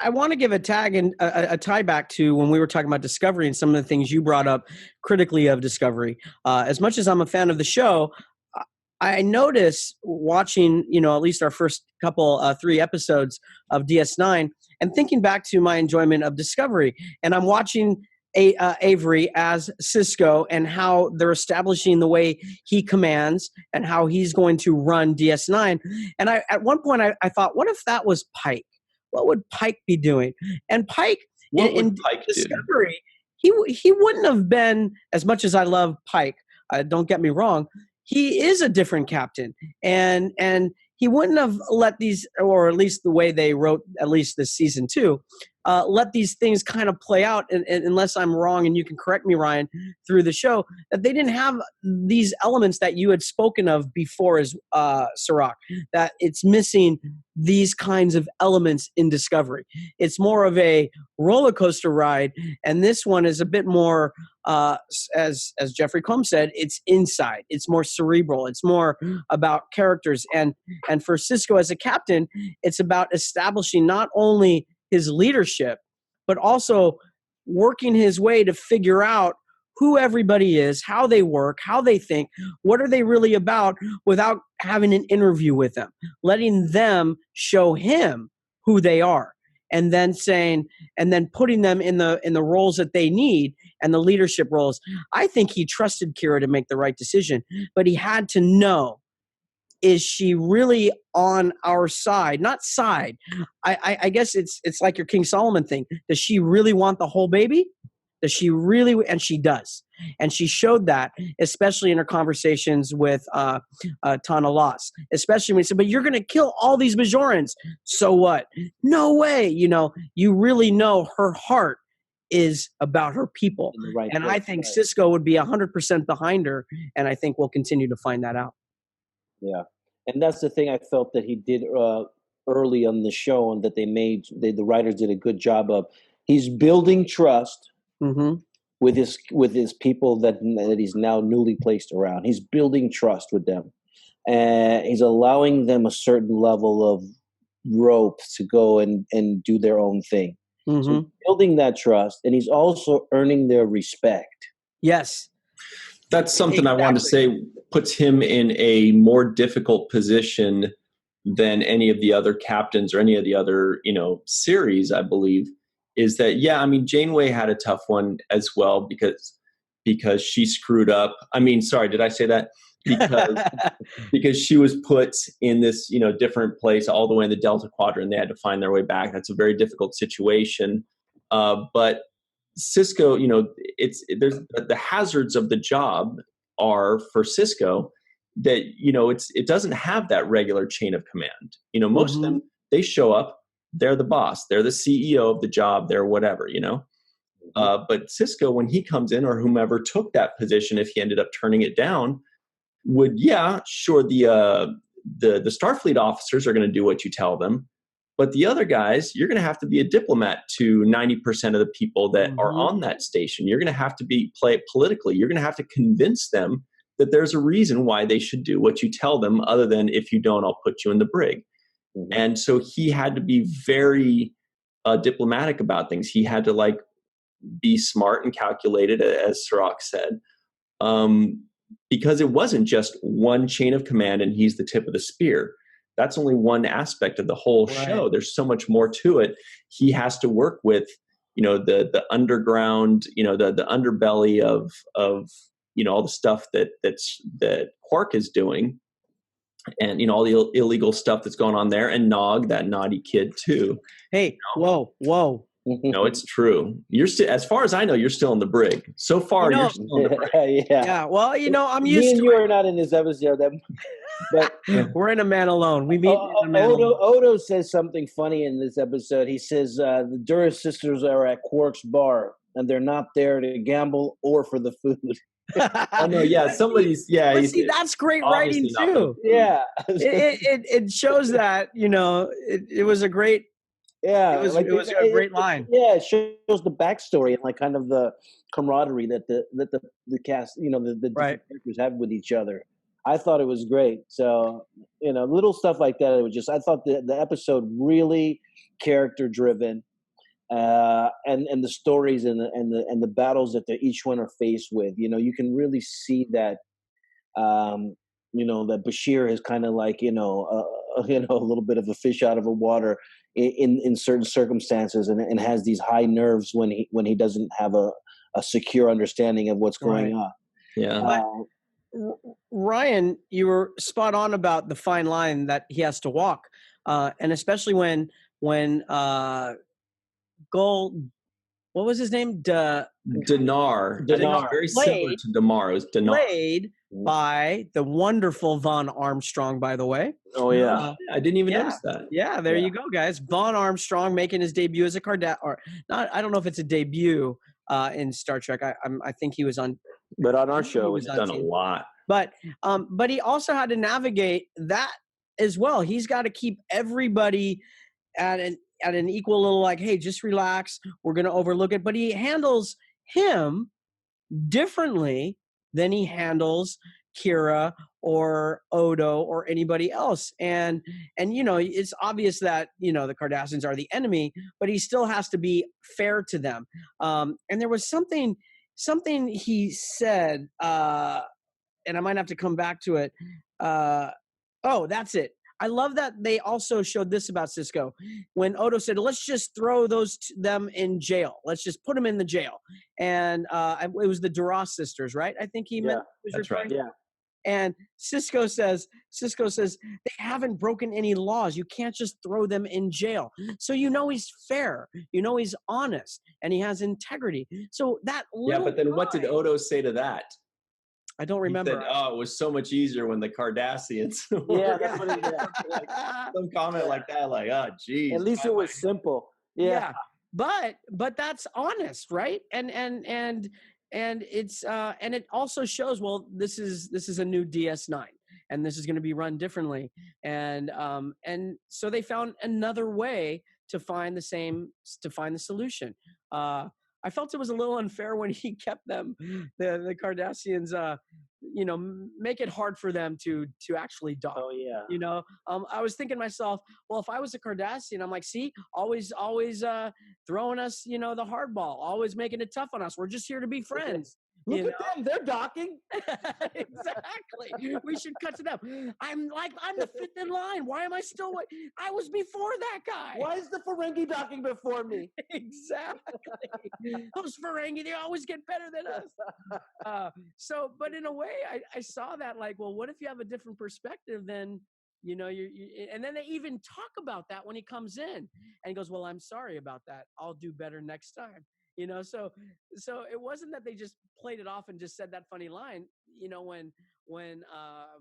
I want to give a tag and a tie back to when we were talking about Discovery and some of the things you brought up critically of Discovery. As much as I'm a fan of the show, I notice watching, at least our first couple, 3 episodes of DS9 and thinking back to my enjoyment of Discovery. And I'm watching Avery as Cisco and how they're establishing the way he commands and how he's going to run DS9. And at one point I thought, what if that was Pike? What would Pike be doing? And Pike in Discovery, he wouldn't have been, as much as I love Pike, don't get me wrong, he is a different captain, and he wouldn't have let these, or at least the way they wrote, at least this season 2, let these things kind of play out. And unless I'm wrong, and you can correct me, Ryan, through the show, that they didn't have these elements that you had spoken of before, as Sirach, that it's missing these kinds of elements in Discovery. It's more of a roller coaster ride, and this one is a bit more, as Jeffrey Combs said, it's inside. It's more cerebral. It's more about characters. And for Cisco as a captain, it's about establishing not only his leadership, but also working his way to figure out who everybody is, how they work, how they think, what are they really about, without having an interview with them, letting them show him who they are, and then putting them in the roles that they need and the leadership roles. I think he trusted Kira to make the right decision, but he had to know, is she really on our side? Not side. I guess it's like your King Solomon thing. Does she really want the whole baby? Does she really? And she does. And she showed that, especially in her conversations with Tana Loss, especially when he said, but you're going to kill all these Bajorans. So what? No way. You really know her heart is about her people. Right, and I think Cisco would be 100% behind her. And I think we'll continue to find that out. Yeah. And that's the thing I felt that he did early on the show, and that the writers did a good job of. He's building trust with his people that he's now newly placed around. He's building trust with them, and he's allowing them a certain level of rope to go and do their own thing. So building that trust, and he's also earning their respect. Yes. That's something I wanted to say puts him in a more difficult position than any of the other captains or any of the other, series, I believe, is that, Janeway had a tough one as well because she screwed up. Sorry, did I say that? Because she was put in this, different place all the way in the Delta Quadrant. They had to find their way back. That's a very difficult situation. But Cisco, there's the hazards of the job are for Cisco that, it doesn't have that regular chain of command. Most of them, they show up, they're the boss, they're the CEO of the job, they're whatever, but Cisco, when he comes in, or whomever took that position, if he ended up turning it down, would, sure, the Starfleet officers are going to do what you tell them. But the other guys, you're going to have to be a diplomat to 90% of the people that are on that station. You're going to have to play it politically. You're going to have to convince them that there's a reason why they should do what you tell them, other than if you don't, I'll put you in the brig. And so he had to be very diplomatic about things. He had to be smart and calculated, as Sirach said, because it wasn't just one chain of command and he's the tip of the spear. That's only one aspect of the whole show. There's so much more to it. He has to work with, the underground, the underbelly of all the stuff that Quark is doing, and all the illegal stuff that's going on there, and Nog, that naughty kid too. Hey, whoa. No, it's true. You're still, as far as I know, you're still in the brig. So far, you're still in the brig. Yeah. Well, I'm used to it. Me and you are not in this episode. But we're in A Man Alone. We meet in A Man Alone. Odo says something funny in this episode. He says the Duras sisters are at Quark's bar, and they're not there to gamble or for the food. Oh no, yeah, somebody's But see, that's great writing too. Yeah, it shows that it was a great. Yeah, it was a great line. Yeah, it shows the backstory and kind of the camaraderie that the cast, the different characters have with each other. I thought it was great. So, little stuff like that. It was I thought the episode really character driven. and the stories and the battles that each one are faced with. You can really see that. That Bashir is kind of like a little bit of a fish out of a water in certain circumstances, and has these high nerves when he doesn't have a secure understanding of what's going on. Yeah. Ryan, you were spot on about the fine line that he has to walk, and especially when Gold, what was his name? Dinar. I think it's very similar to Damar. It was Dinar. Played by the wonderful Vaughn Armstrong, by the way. Oh yeah, I didn't even notice that. Yeah, there you go, guys. Vaughn Armstrong making his debut as a Kardashian, or not. I don't know if it's a debut in Star Trek. I think he was on, but on our show, he's done a lot. But he also had to navigate that as well. He's got to keep everybody at an equal little, like, hey, just relax. We're going to overlook it. But he handles him differently than he handles Kira or Odo or anybody else. And it's obvious that, the Cardassians are the enemy, but he still has to be fair to them. And there was something he said, and I might have to come back to it. Oh, that's it. I love that they also showed this about Sisko when Odo said, "Let's just throw them in jail. Let's just put them in the jail." And it was the Duras sisters, right? I think he meant. That's right. Yeah. And Sisko says they haven't broken any laws. You can't just throw them in jail. So he's fair. He's honest, and he has integrity. So that but then what did Odo say to that? I don't remember. He said, it was so much easier when the Cardassians. Yeah, that's what he did. Some comment like that, like, oh, geez. At least it was simple. Yeah. But that's honest, right? And it's and it also shows, well, this is a new DS9, and this is going to be run differently, and so they found another way to find the solution. I felt it was a little unfair when he kept them, the Cardassians, make it hard for them to actually dock. Oh yeah. I was thinking to myself, well, if I was a Cardassian, I'm like, see, always throwing us, the hard ball, always making it tough on us. We're just here to be friends. Look at them, they're docking. Exactly. We should cut to them. I'm the fifth in line. Why am I still? I was before that guy. Why is the Ferengi docking before me? Exactly. Those Ferengi, they always get better than us. But in a way, I saw that, like, well, what if you have a different perspective than, and then they even talk about that when he comes in, and he goes, well, I'm sorry about that. I'll do better next time. So it wasn't that they just played it off and just said that funny line. When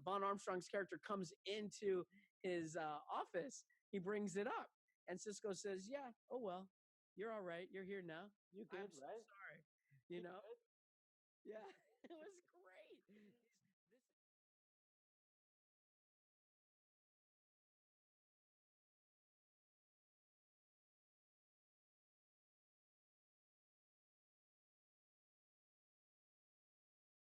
Vaughn Armstrong's character comes into his office, he brings it up, and Sisko says, "Yeah, oh well, you're all right. You're here now. You good, I'm so right? sorry." Yeah, it was great.